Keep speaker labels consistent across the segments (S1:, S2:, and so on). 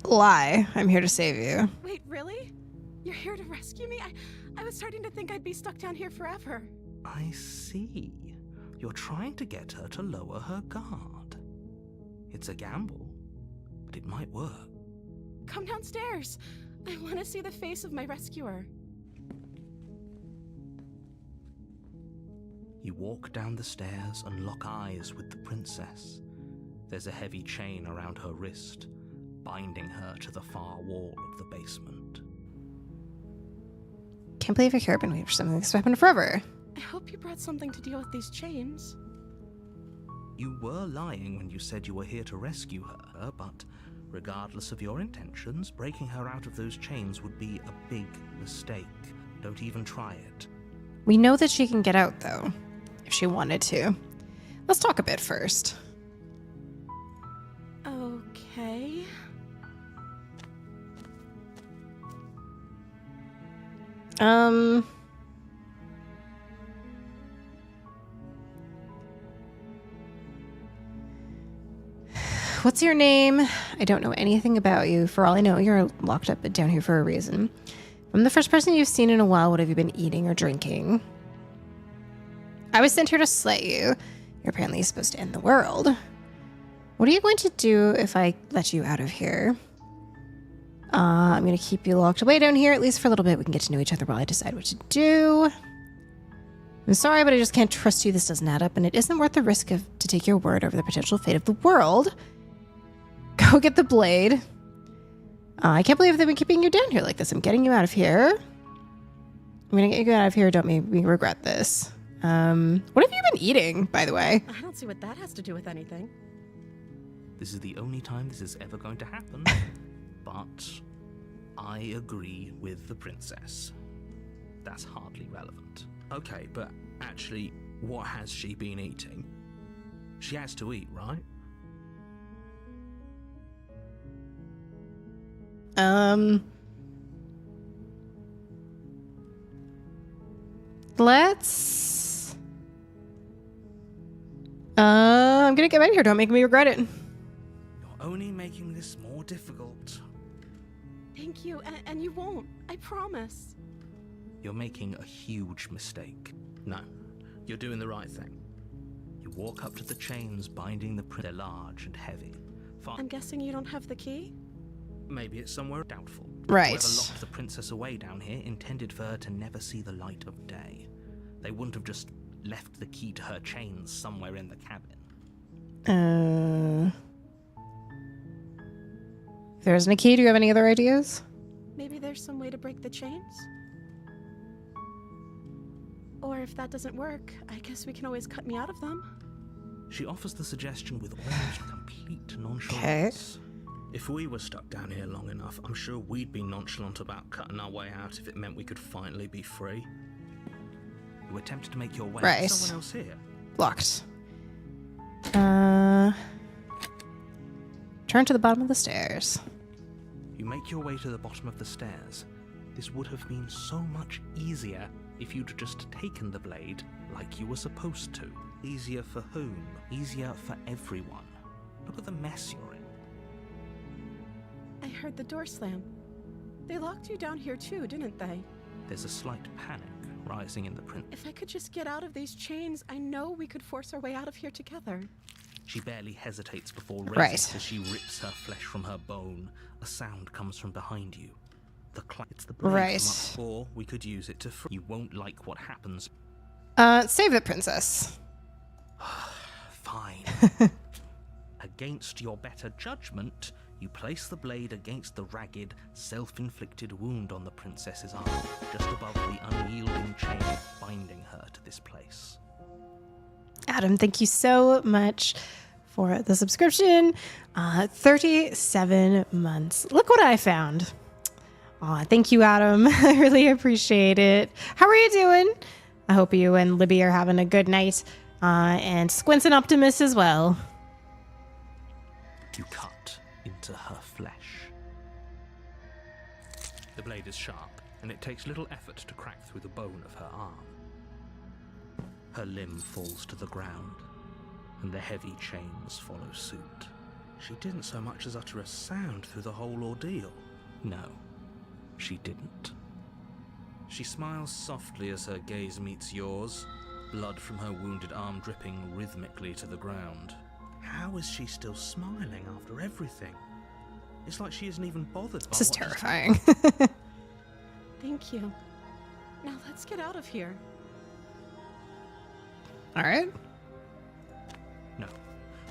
S1: lie. I'm here to save you.
S2: Wait, really? You're here to rescue me? I was starting to think I'd be stuck down here forever.
S3: I see. You're trying to get her to lower her guard. It's a gamble, but it might work.
S2: Come downstairs. I want to see the face of my rescuer.
S3: You walk down the stairs and lock eyes with the princess. There's a heavy chain around her wrist, binding her to the far wall of the basement.
S1: Can't believe I care. I've been waiting for something like this to happen forever.
S2: I hope you brought something to deal with these chains.
S3: You were lying when you said you were here to rescue her, but regardless of your intentions, breaking her out of those chains would be a big mistake. Don't even try it.
S1: We know that she can get out, though, if she wanted to. Let's talk a bit first.
S2: Okay.
S1: What's your name? I don't know anything about you. For all I know, you're locked up down here for a reason. I'm the first person you've seen in a while. What have you been eating or drinking? I was sent here to slay you. You're apparently supposed to end the world. What are you going to do if I let you out of here? I'm going to keep you locked away down here, at least for a little bit. We can get to know each other while I decide what to do. I'm sorry, but I just can't trust you. This doesn't add up, and it isn't worth the risk to take your word over the potential fate of the world. Go get the blade. I can't believe they've been keeping you down here like this. I'm getting you out of here. I'm going to get you out of here. Don't make me regret this. What have you been eating, by the way?
S2: I don't see what that has to do with anything.
S3: This is the only time this is ever going to happen, but I agree with the princess. That's hardly relevant. Okay, but actually, what has she been eating? She has to eat, right?
S1: Let's... I'm gonna get out of here. Don't make me regret it.
S3: You're only making this more difficult.
S2: Thank you, and you won't. I promise.
S3: You're making a huge mistake. No, you're doing the right thing. You walk up to the chains binding the They're large and heavy.
S2: I'm guessing you don't have the key?
S3: Maybe it's somewhere doubtful.
S1: Right.
S3: Whoever locked the princess away down here intended for her to never see the light of day. They wouldn't have just left the key to her chains somewhere in the cabin.
S1: If there isn't a key, do you have any other ideas?
S2: Maybe there's some way to break the chains? Or if that doesn't work, I guess we can always cut me out of them.
S3: She offers the suggestion with almost complete nonchalance. If we were stuck down here long enough, I'm sure we'd be nonchalant about cutting our way out if it meant we could finally be free. You attempted to make your way to someone else here.
S1: Locked. Turn to the bottom of the stairs.
S3: You make your way to the bottom of the stairs. This would have been so much easier if you'd just taken the blade like you were supposed to. Easier for whom? Easier for everyone. Look at the mess you're in.
S2: I heard the door slam. They locked you down here too, didn't they?
S3: There's a slight panic rising in the prince.
S2: If I could just get out of these chains, I know we could force our way out of here together.
S3: She barely hesitates before raising as she rips her flesh from her bone. A sound comes from behind you. It's the blade from up, or we could use it to You won't like what happens.
S1: Save it, princess.
S3: Fine. Against your better judgment, you place the blade against the ragged, self-inflicted wound on the princess's arm, just above the unyielding chain binding her to this place.
S1: Adam, thank you so much for the subscription. 37 months. Look what I found. Aw, thank you, Adam. I really appreciate it. How are you doing? I hope you and Libby are having a good night. And Squints and Optimus as well.
S3: You cut into her flesh. The blade is sharp, and it takes little effort to crack through the bone of her arm. Her limb falls to the ground, and the heavy chains follow suit. She didn't so much as utter a sound through the whole ordeal. No, she didn't. She smiles softly as her gaze meets yours, blood from her wounded arm dripping rhythmically to the ground. How is she still smiling after everything? It's like she isn't even bothered by
S1: This is
S3: what just
S1: terrifying.
S2: Thank you. Now let's get out of here.
S1: All right.
S3: No,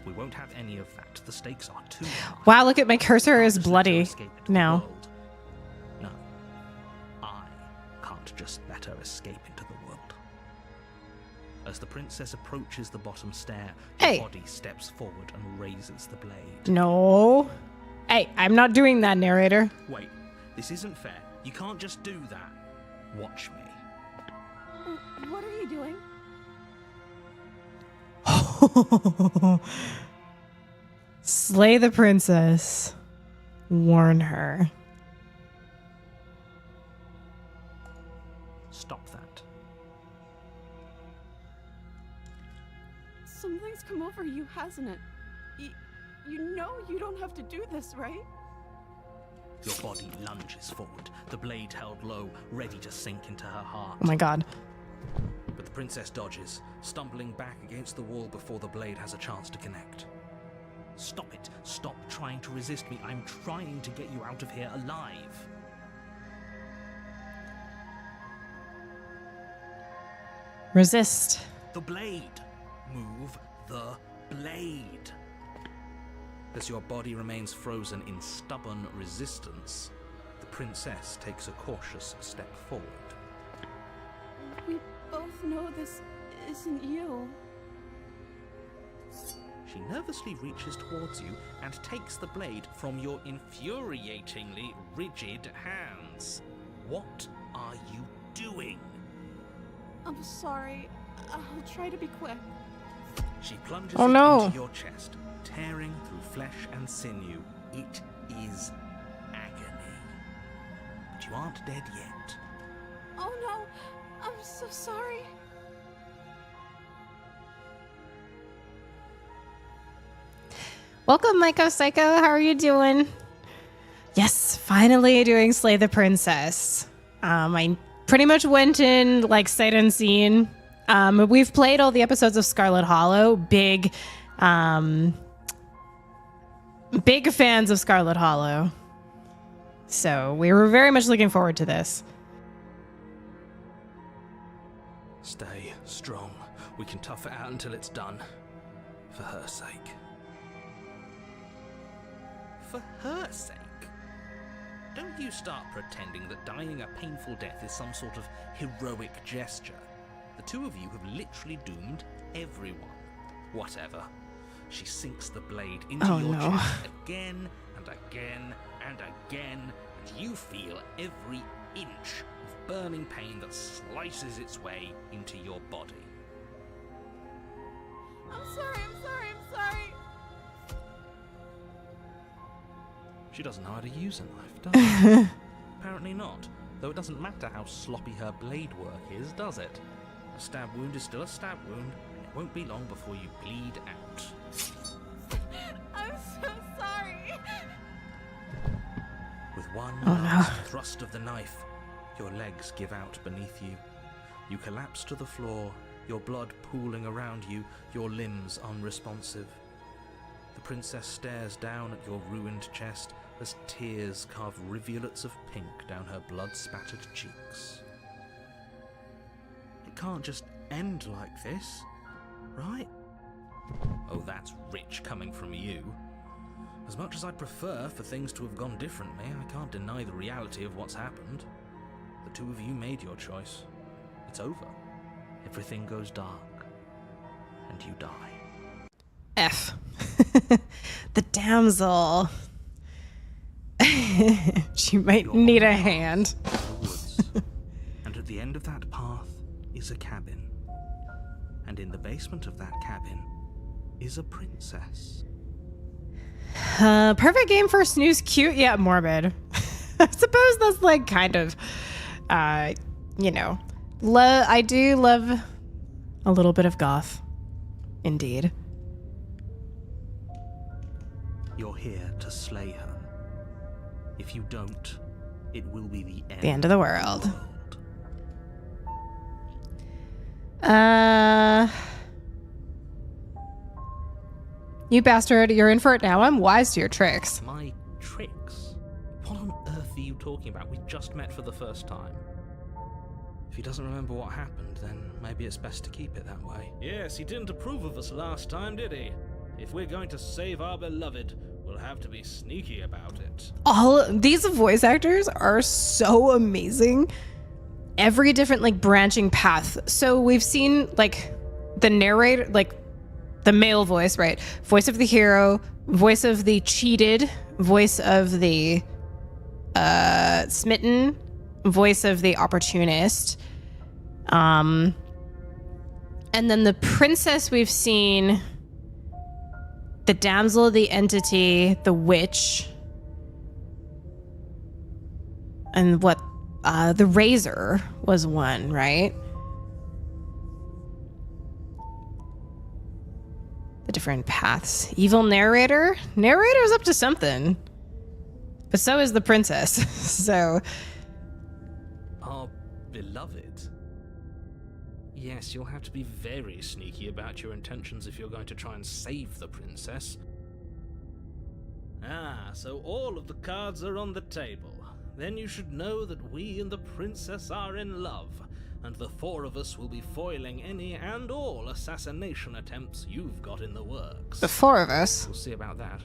S3: we won't have any of that. The stakes are too high.
S1: Wow, look at my cursor
S3: Can't
S1: is
S3: just let her
S1: bloody
S3: escape into the
S1: now.
S3: world. No, I can't just let her escape into the world. As the princess approaches the bottom stair, the
S1: Hey.
S3: body steps forward and raises the blade.
S1: No. Hey, I'm not doing that, narrator.
S3: Wait, this isn't fair. You can't just do that. Watch me.
S2: What are you doing?
S1: Slay the princess. Warn her.
S3: Stop that.
S2: Something's come over you, hasn't it? You know you don't have to do this, right?
S3: Your body lunges forward, the blade held low, ready to sink into her heart.
S1: Oh my god.
S3: But the princess dodges, stumbling back against the wall before the blade has a chance to connect. Stop it. Stop trying to resist me. I'm trying to get you out of here alive.
S1: Resist.
S3: The blade. Move the blade. As your body remains frozen in stubborn resistance, the princess takes a cautious step forward.
S2: We both know this isn't you.
S3: She nervously reaches towards you and takes the blade from your infuriatingly rigid hands. What are you doing?
S2: I'm sorry. I'll try to be quick.
S3: She plunges
S1: Oh
S3: it
S1: no.
S3: into your chest, tearing through flesh and sinew. It is agony. But you aren't dead yet.
S2: Oh no, I'm so sorry.
S1: Welcome, Myco Psycho. How are you doing? Yes, finally doing Slay the Princess. I pretty much went in like sight unseen. We've played all the episodes of Scarlet Hollow. Big fans of Scarlet Hollow. So we were very much looking forward to this.
S3: Stay strong. We can tough it out until it's done. For her sake. For her sake? Don't you start pretending that dying a painful death is some sort of heroic gesture. The two of you have literally doomed everyone. Whatever. She sinks the blade into
S1: Oh,
S3: your
S1: no.
S3: chest again and again and again, and you feel every inch of burning pain that slices its way into your body.
S2: I'm sorry.
S3: She doesn't know how to use a knife, does she? Apparently not, though it doesn't matter how sloppy her blade work is, does it? A stab wound is still a stab wound, and it won't be long before you bleed out.
S2: I'm so sorry.
S3: With one
S1: Oh, no.
S3: last thrust of the knife, your legs give out beneath you. You collapse to the floor, your blood pooling around you, your limbs unresponsive. The princess stares down at your ruined chest as tears carve rivulets of pink down her blood-spattered cheeks. It can't just end like this, right? Oh, that's rich coming from you. As much as I'd prefer for things to have gone differently, I can't deny the reality of what's happened. The two of you made your choice. It's over. Everything goes dark. And you die.
S1: F. The damsel. She might
S3: You're
S1: need
S3: on
S1: a
S3: the path
S1: hand.
S3: to the woods. And at the end of that path is a cabin. And in the basement of that cabin is a princess.
S1: Perfect game for snooze cute yet morbid. I suppose that's like kind of, you know, I do love a little bit of goth. Indeed.
S3: Your here to slay her. If you don't, it will be the
S1: end of the world. You bastard, you're in for it now. I'm wise to your tricks.
S3: My tricks? What on earth are you talking about? We just met for the first time. If he doesn't remember what happened, then maybe it's best to keep it that way. Yes, he didn't approve of us last time, did he? If we're going to save our beloved, we'll have to be sneaky about it.
S1: All these voice actors are so amazing. Every different like branching path. So we've seen like the narrator, like the male voice, right? Voice of the hero, voice of the cheated, voice of the smitten, voice of the opportunist. And then the princess we've seen the damsel, the entity, the witch, and what the razor was one, right? The different paths. Evil narrator? Narrator's up to something. But so is the princess. So
S3: our beloved. Yes, you'll have to be very sneaky about your intentions if you're going to try and save the princess. Ah, so all of the cards are on the table. Then you should know that we and the princess are in love, and the four of us will be foiling any and all assassination attempts you've got in the works.
S1: The four of us?
S3: We'll see about that.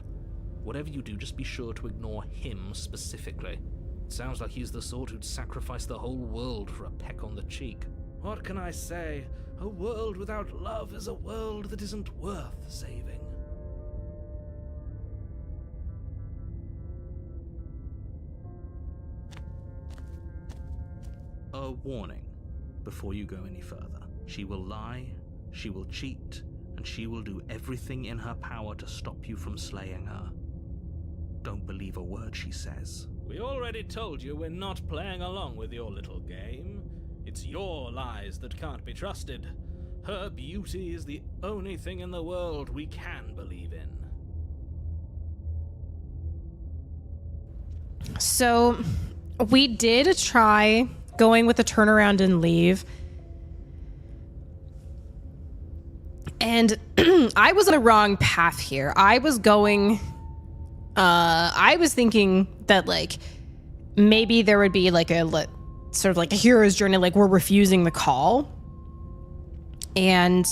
S3: Whatever you do, just be sure to ignore him specifically. It sounds like he's the sort who'd sacrifice the whole world for a peck on the cheek. What can I say? A world without love is a world that isn't worth saving. A warning before you go any further. She will lie, she will cheat, and she will do everything in her power to stop you from slaying her. Don't believe a word she says. We already told you we're not playing along with your little game. It's your lies that can't be trusted. Her beauty is the only thing in the world we can believe in.
S1: So we did try going with the turnaround and leave. And I was on the wrong path here. I was thinking that like maybe there would be like a sort of like a hero's journey, like we're refusing the call. And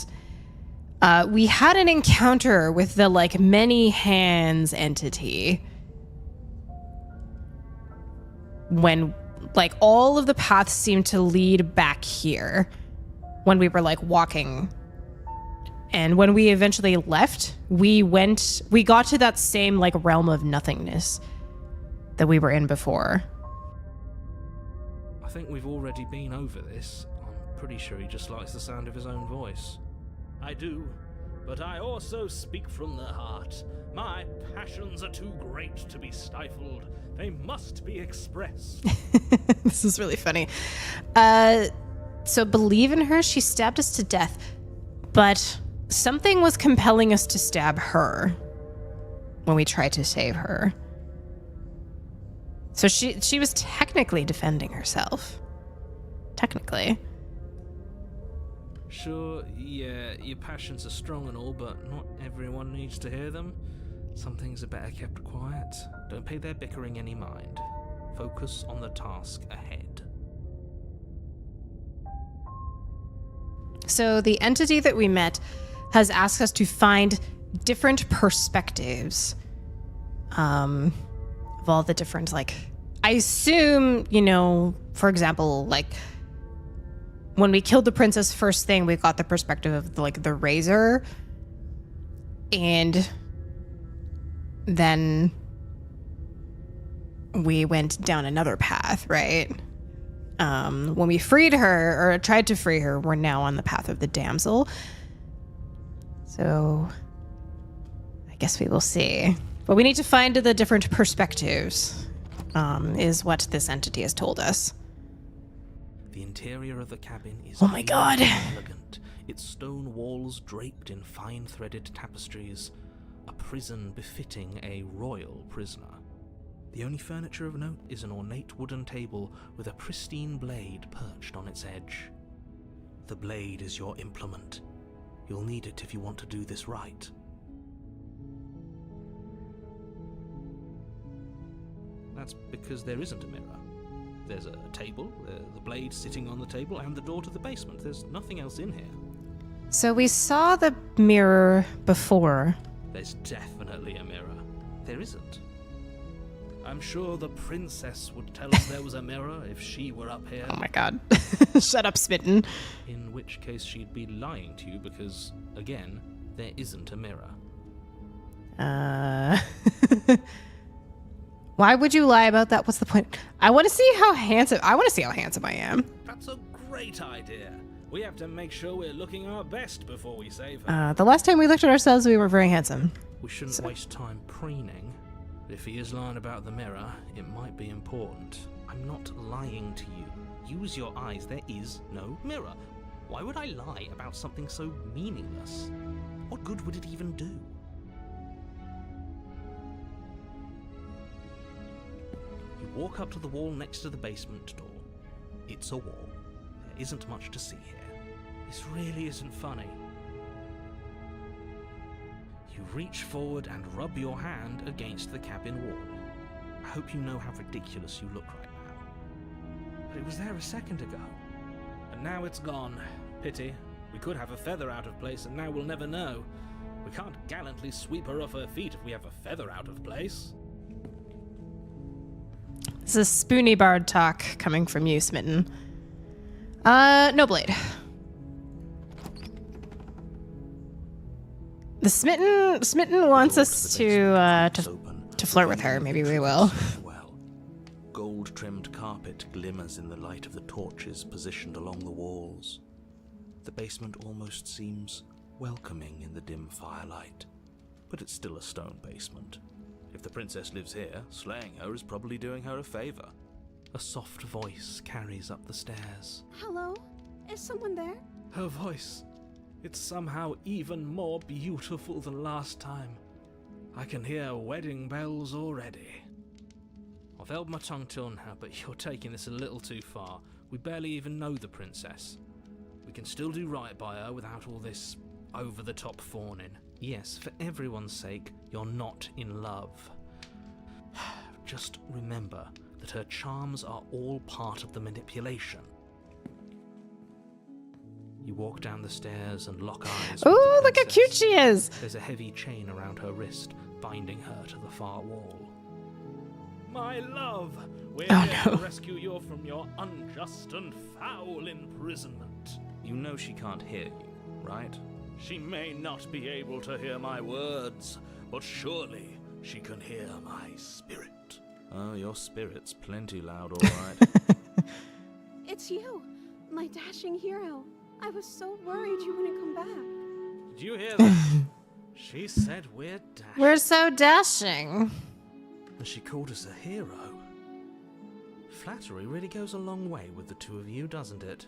S1: we had an encounter with the like many hands entity when like all of the paths seemed to lead back here when we were like walking. And when we eventually left, we got to that same like realm of nothingness that we were in before.
S3: I think we've already been over this. I'm pretty sure he just likes the sound of his own voice. I do, but I also speak from the heart. My passions are too great to be stifled. They must be expressed.
S1: This is really funny. So believe in her, she stabbed us to death, but something was compelling us to stab her when we tried to save her. So she was technically defending herself. Technically.
S3: Sure, yeah, your passions are strong and all, but not everyone needs to hear them. Some things are better kept quiet. Don't pay their bickering any mind. Focus on the task ahead.
S1: So the entity that we met has asked us to find different perspectives of all the different, like, I assume, you know, for example, like when we killed the princess first thing, we got the perspective of like the razor, and then we went down another path, right? When we freed her, or tried to free her, we're now on the path of the damsel. So I guess we will see. But we need to find the different perspectives, is what this entity has told us.
S3: The interior of the cabin is
S1: oh my god,
S3: elegant. Its stone walls draped in fine threaded tapestries, a prison befitting a royal prisoner. The only furniture of note is an ornate wooden table with a pristine blade perched on its edge. The blade is your implement. You'll need it if you want to do this right. That's because there isn't a mirror. There's a table, the blade sitting on the table, and the door to the basement. There's nothing else in here.
S1: So we saw the mirror before.
S3: There's definitely a mirror. There isn't. I'm sure the princess would tell us there was a mirror if she were up here.
S1: Oh my god. Shut up, Smitten.
S3: In which case she'd be lying to you because, again, there isn't a mirror.
S1: Why would you lie about that? What's the point? I want to see how handsome I am.
S3: That's a great idea. We have to make sure we're looking our best before we save her.
S1: The last time we looked at ourselves, we were very handsome.
S3: We shouldn't waste time preening. If he is lying about the mirror, it might be important. I'm not lying to you. Use your eyes. There is no mirror. Why would I lie about something so meaningless? What good would it even do? You walk up to the wall next to the basement door. It's a wall. There isn't much to see here. This really isn't funny. You reach forward and rub your hand against the cabin wall. I hope you know how ridiculous you look right now. But it was there a second ago. And now it's gone. Pity. We could have a feather out of place and now we'll never know. We can't gallantly sweep her off her feet if we have a feather out of place.
S1: This is spoony bard talk coming from you, Smitten. No blade. The Smitten wants us to flirt with her. Maybe we will.
S3: Well, gold-trimmed carpet glimmers in the light of the torches positioned along the walls. The basement almost seems welcoming in the dim firelight, but it's still a stone basement. If the princess lives here, slaying her is probably doing her a favor. A soft voice carries up the stairs.
S2: Hello? Is someone there?
S3: Her voice. It's somehow even more beautiful than last time. I can hear wedding bells already. I've held my tongue till now, but you're taking this a little too far. We barely even know the princess. We can still do right by her without all this over-the-top fawning. Yes, for everyone's sake, you're not in love. Just remember that her charms are all part of the manipulation. You walk down the stairs and lock eyes.
S1: Ooh, look how cute she is!
S3: There's a heavy chain around her wrist, binding her to the far wall. My love, we're here to rescue you from your unjust and foul imprisonment. You know she can't hear you, right? She may not be able to hear my words, but surely she can hear my spirit. Oh, your spirit's plenty loud, all right.
S2: It's you, my dashing hero. I was so worried you wouldn't come back.
S3: Did you hear that? She said we're dashing.
S1: We're so dashing.
S3: And she called us a hero. Flattery really goes a long way with the two of you, doesn't it?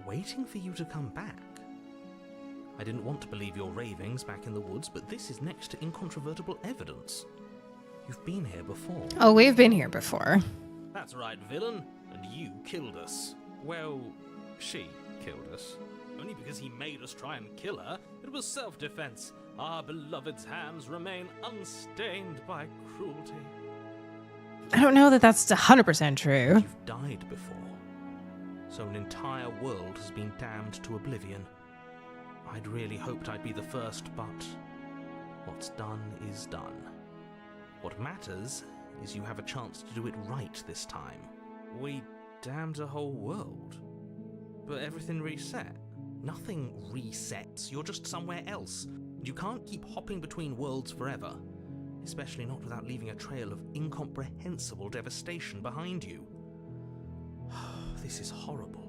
S3: Waiting for you to come back. I didn't want to believe your ravings back in the woods, but this is next to incontrovertible evidence. You've been here before.
S1: Oh, we've been here before.
S3: That's right, villain. And you killed us. Well, she killed us. Only because he made us try and kill her. It was self-defense. Our beloved's hands remain unstained by cruelty.
S1: I don't know that that's 100% true.
S3: You've died before. So an entire world has been damned to oblivion. I'd really hoped I'd be the first, but what's done is done. What matters is you have a chance to do it right this time. We damned a whole world, but everything reset. Nothing resets, you're just somewhere else. You can't keep hopping between worlds forever, especially not without leaving a trail of incomprehensible devastation behind you. This is horrible.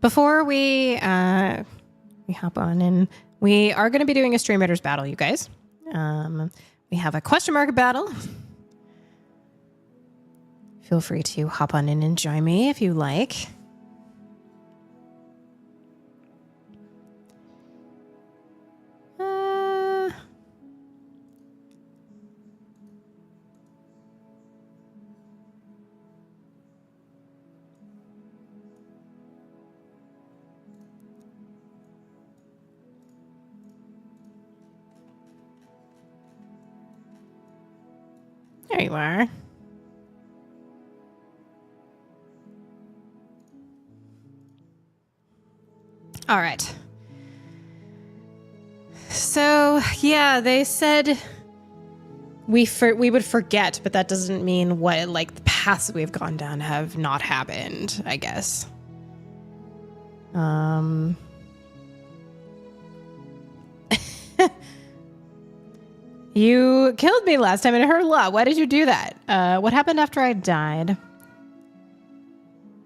S1: Before we hop on in, we are going to be doing a Stream Raiders battle, you guys. We have a question mark battle. Feel free to hop on in and join me if you like. There you are. All right. So, yeah, they said we would forget, but that doesn't mean what, like, the paths that we've gone down have not happened, I guess. You killed me last time and it hurt a lot. Why did you do that? What happened after I died?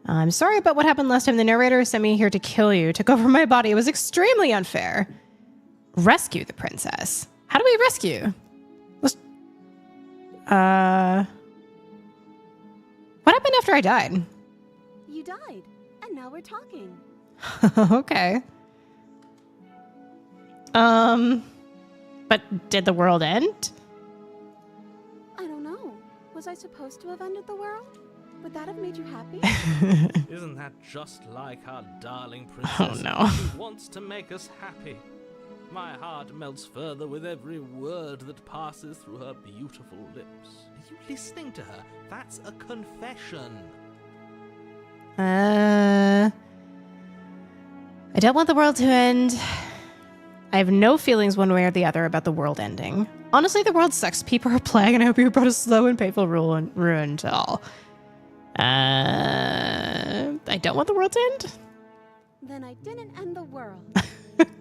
S1: I'm sorry about what happened last time. The narrator sent me here to kill you, took over my body. It was extremely unfair. Rescue the princess. How do we rescue? What happened after I died?
S2: You died, and now we're talking.
S1: Okay. But did the world end?
S2: I don't know. Was I supposed to have ended the world? Would that have made you happy?
S3: Isn't that just like our darling princess?
S1: Oh, no.
S3: She wants to make us happy. My heart melts further with every word that passes through her beautiful lips. Are you listening to her? That's a confession.
S1: I don't want the world to end. I have no feelings one way or the other about the world ending. Honestly, the world sucks. People are a plague, and I hope you brought a slow and painful ruin to all. I don't want the world to end?
S2: Then I didn't end the world.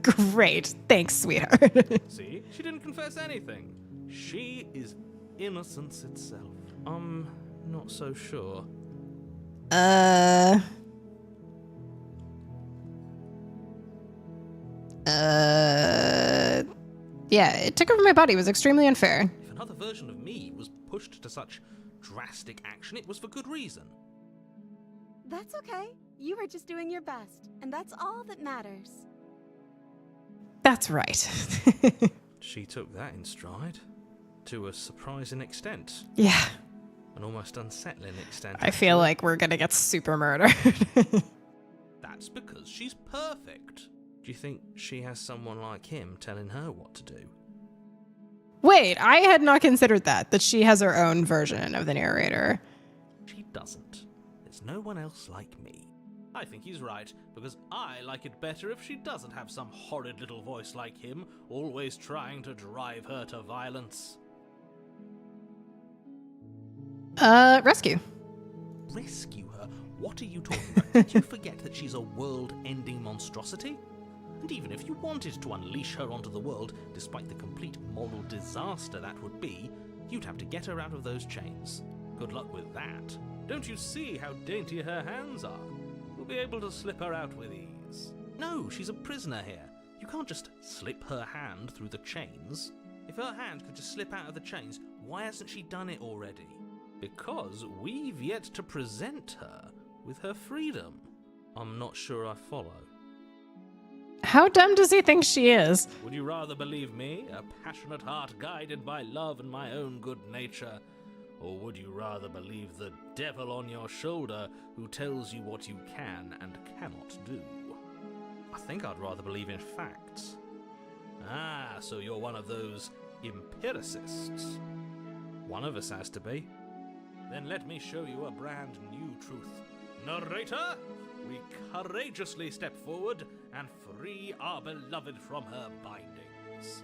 S1: Great. Thanks, sweetheart.
S3: See? She didn't confess anything. She is innocence itself. I'm not so sure.
S1: Yeah, it took over my body. It was extremely unfair.
S3: If another version of me was pushed to such drastic action, it was for good reason.
S2: That's okay. You were just doing your best, and that's all that matters.
S1: That's right.
S3: She took that in stride. To a surprising extent.
S1: Yeah.
S3: An almost unsettling extent.
S1: I feel like we're gonna get super murdered.
S3: That's because she's perfect. Do you think she has someone like him telling her what to do?
S1: Wait, I had not considered that she has her own version of the narrator.
S3: She doesn't. There's no one else like me. I think he's right, because I like it better if she doesn't have some horrid little voice like him, always trying to drive her to violence.
S1: Rescue.
S3: Rescue her? What are you talking about? Did you forget that she's a world-ending monstrosity? And even if you wanted to unleash her onto the world, despite the complete moral disaster that would be, you'd have to get her out of those chains. Good luck with that. Don't you see how dainty her hands are? We'll be able to slip her out with ease. No, she's a prisoner here. You can't just slip her hand through the chains. If her hand could just slip out of the chains, why hasn't she done it already? Because we've yet to present her with her freedom. I'm not sure I follow.
S1: How dumb does he think she is?
S3: Would you rather believe me, a passionate heart guided by love and my own good nature? Or would you rather believe the devil on your shoulder who tells you what you can and cannot do? I think I'd rather believe in facts. Ah, so you're one of those empiricists. One of us has to be. Then let me show you a brand new truth. Narrator, we courageously step forward and free our beloved from her bindings.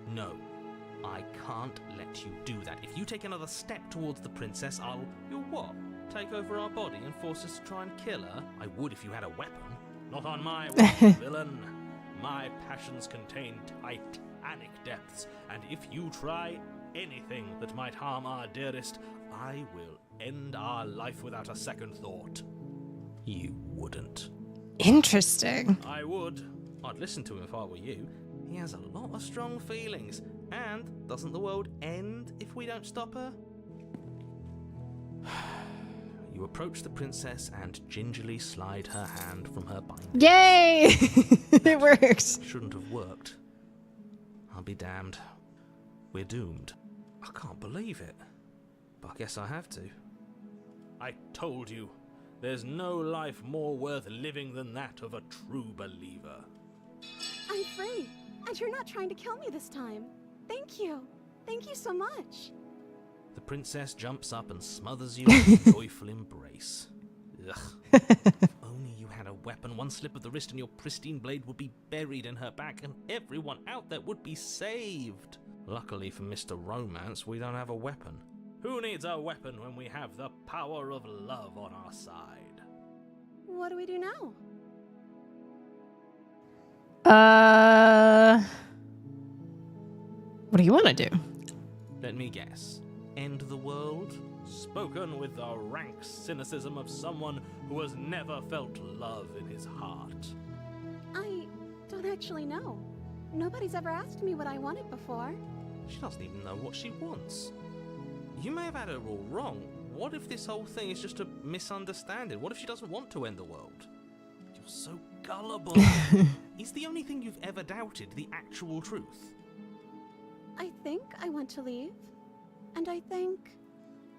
S3: No, I can't let you do that. If you take another step towards the princess, you'll what? Take over our body and force us to try and kill her? I would if you had a weapon. Not on my watch, villain. My passions contain titanic depths, and if you try anything that might harm our dearest, I will end our life without a second thought. You wouldn't.
S1: Interesting.
S3: I would. I'd listen to him if I were you. He has a lot of strong feelings. And doesn't the world end if we don't stop her? You approach the princess and gingerly slide her hand from her binding.
S1: Yay! It works.
S3: Shouldn't have worked. I'll be damned. We're doomed. I can't believe it. But I guess I have to. I told you, there's no life more worth living than that of a true believer.
S2: I'm free, and you're not trying to kill me this time. Thank you. Thank you so much.
S3: The princess jumps up and smothers you in a joyful embrace. Ugh. If only you had a weapon, one slip of the wrist and your pristine blade would be buried in her back and everyone out there would be saved. Luckily for Mr. Romance, we don't have a weapon. Who needs a weapon when we have the power of love on our side?
S2: What do we do now?
S1: What do you want to do?
S3: Let me guess. End the world? Spoken with the rank cynicism of someone who has never felt love in his heart.
S2: I don't actually know. Nobody's ever asked me what I wanted before.
S3: She doesn't even know what she wants. You may have had her all wrong. What if this whole thing is just a misunderstanding? What if she doesn't want to end the world? You're so gullible. Is the only thing you've ever doubted the actual truth?
S2: I think I want to leave. And I think...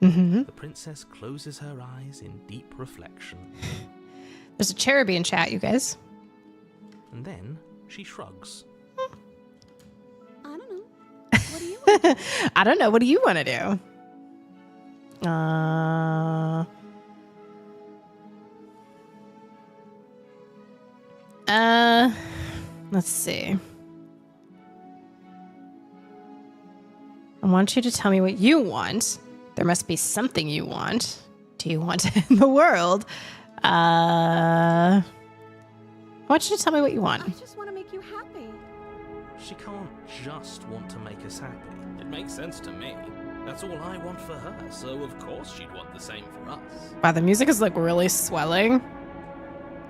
S1: Mm-hmm.
S3: The princess closes her eyes in deep reflection.
S1: There's a cherub in chat, you guys.
S3: And then she shrugs.
S2: I don't know. What do you want to do?
S1: I don't know. What do you want to do? Let's see. I want you to tell me what you want. There must be something you want. Do you want to end the world? I want you to tell me what you want.
S2: I just want to make you happy.
S3: She can't just want to make us happy. It makes sense to me. That's all I want for her, so of course she'd want the same for us.
S1: Wow, the music is like really swelling.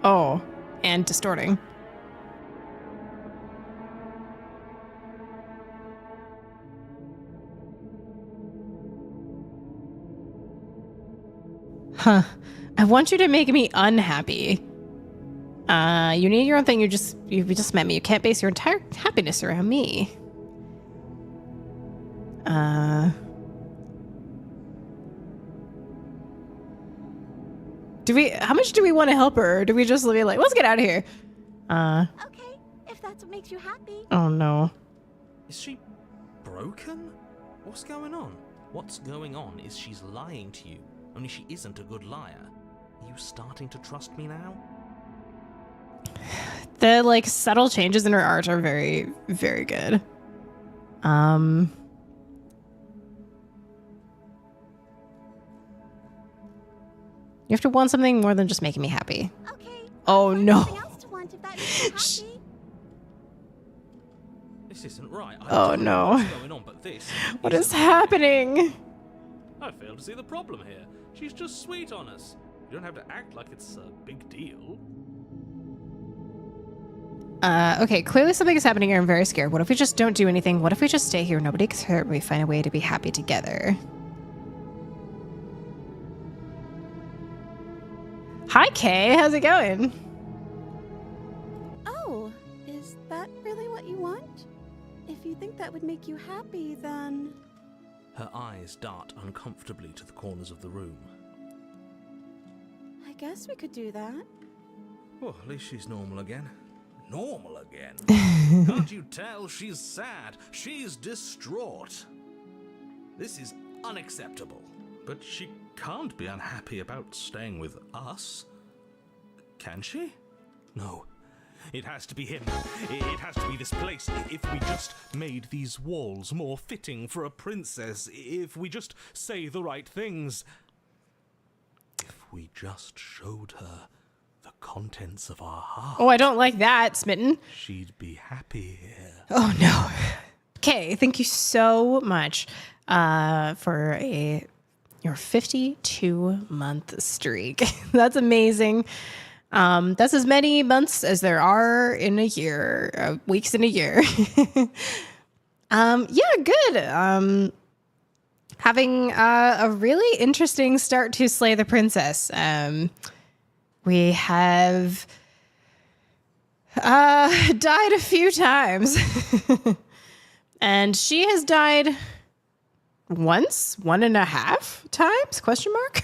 S1: Oh, and distorting. Huh. I want you to make me unhappy. You need your own thing. You just met me. You can't base your entire happiness around me. How much do we want to help her? Or do we just be like, let's get out of here?
S2: Okay, if that's what makes you happy.
S1: Oh no.
S3: Is she broken? What's going on? What's going on is she's lying to you, only she isn't a good liar. Are you starting to trust me now?
S1: The like subtle changes in her art are very, very good. You have to want something more than just making me happy.
S2: Okay.
S1: Oh no.
S2: Something else to want if that makes you happy.
S3: This isn't right.
S1: Oh,
S3: don't know
S1: no.
S3: what's going on, but this
S1: What is
S3: isn't
S1: happening?
S3: I fail to see the problem here. She's just sweet on us. You don't have to act like it's a big deal.
S1: Okay, clearly something is happening here. I'm very scared. What if we just don't do anything? What if we just stay here? Nobody gets hurt. We find a way to be happy together. Hi, Kay. How's it going?
S2: Oh, is that really what you want? If you think that would make you happy, then...
S3: Her eyes dart uncomfortably to the corners of the room.
S2: I guess we could do that.
S3: Well, at least she's normal again. Normal again? Can't you tell she's sad? She's distraught. This is unacceptable. But she can't be unhappy about staying with us. Can she? No. It has to be him. It has to be this place. If we just made these walls more fitting for a princess. If we just say the right things. If we just showed her the contents of our heart.
S1: Oh, I don't like that, Smitten.
S3: She'd be happy here.
S1: Oh, no. Kay, thank you so much for your 52-month streak. That's amazing. That's as many months as there are in a year, weeks in a year. Yeah, good. having a really interesting start to Slay the Princess. We have died a few times. And she has died once, 1.5 times, question mark?